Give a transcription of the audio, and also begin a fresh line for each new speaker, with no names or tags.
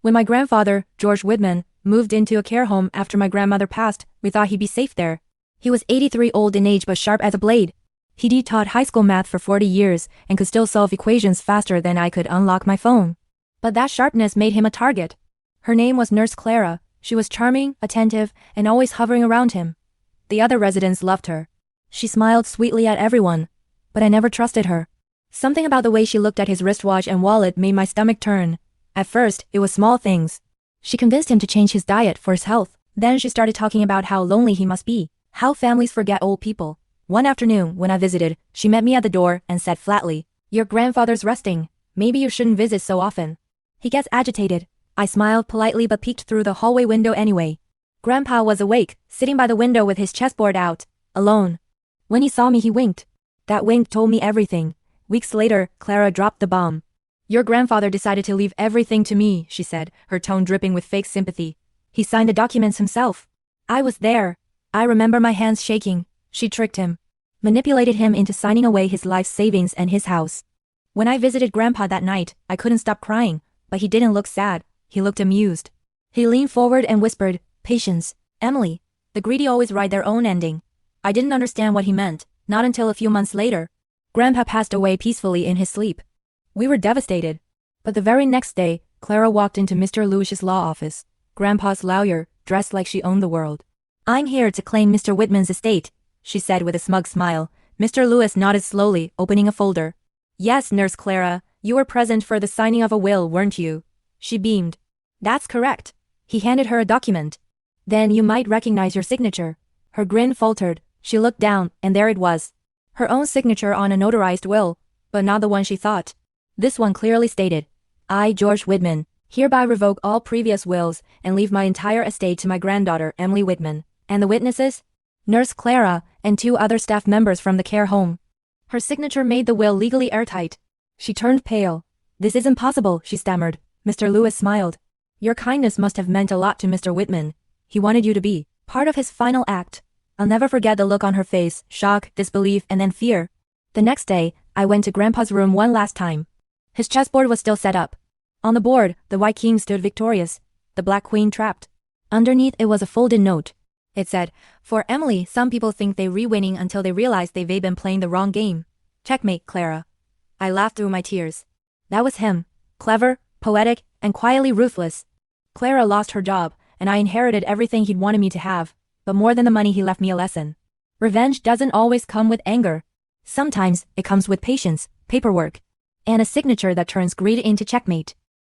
When my grandfather, George Whitman, moved into a care home after my grandmother passed, we thought he'd be safe there. He was 83 old in age but sharp as a blade. He'd taught high school math for 40 years and could still solve equations faster than I could unlock my phone. But that sharpness made him a target. Her name was Nurse Clara. She was charming, attentive, and always hovering around him. The other residents loved her. She smiled sweetly at everyone, but I never trusted her. Something about the way she looked at his wristwatch and wallet made my stomach turn. At first, it was small things. She convinced him to change his diet for his health. Then she started talking about how lonely he must be, how families forget old people. One afternoon, when I visited, she met me at the door and said flatly, "Your grandfather's resting. Maybe you shouldn't visit so often. He gets agitated." I smiled politely but peeked through the hallway window anyway. Grandpa was awake, sitting by the window with his chessboard out, alone. When he saw me, he winked. That wink told me everything. Weeks later, Clara dropped the bomb. "Your grandfather decided to leave everything to me," she said, her tone dripping with fake sympathy. "He signed the documents himself. I was there. I remember my hands shaking." She tricked him. Manipulated him into signing away his life savings and his house. When I visited Grandpa that night, I couldn't stop crying, but he didn't look sad. He looked amused. He leaned forward and whispered, "Patience, Emily. The greedy always write their own ending." I didn't understand what he meant, not until a few months later. Grandpa passed away peacefully in his sleep. We were devastated. But the very next day, Clara walked into Mr. Lewis's law office, Grandpa's lawyer, dressed like she owned the world. "I'm here to claim Mr. Whitman's estate," she said with a smug smile. Mr. Lewis nodded slowly, opening a folder. "Yes, Nurse Clara, you were present for the signing of a will, weren't you?" She beamed. "That's correct." He handed her a document. "Then you might recognize your signature." Her grin faltered. She looked down, and there it was. Her own signature on a notarized will, but not the one she thought. This one clearly stated, "I, George Whitman, hereby revoke all previous wills and leave my entire estate to my granddaughter, Emily Whitman." And the witnesses? Nurse Clara and 2 other staff members from the care home. Her signature made the will legally airtight. She turned pale. "This isn't possible," she stammered. Mr. Lewis smiled. "Your kindness must have meant a lot to Mr. Whitman. He wanted you to be part of his final act." I'll never forget the look on her face, shock, disbelief, and then fear. The next day, I went to Grandpa's room one last time. His chessboard was still set up. On the board, the white king stood victorious, the black queen trapped. Underneath it was a folded note. It said, "For Emily, some people think they're re-winning until they realize they've been playing the wrong game. Checkmate, Clara." I laughed through my tears. That was him. Clever, poetic, and quietly ruthless. Clara lost her job, and I inherited everything he'd wanted me to have, but more than the money he left me a lesson. Revenge doesn't always come with anger. Sometimes it comes with patience, paperwork, and a signature that turns greed into checkmate.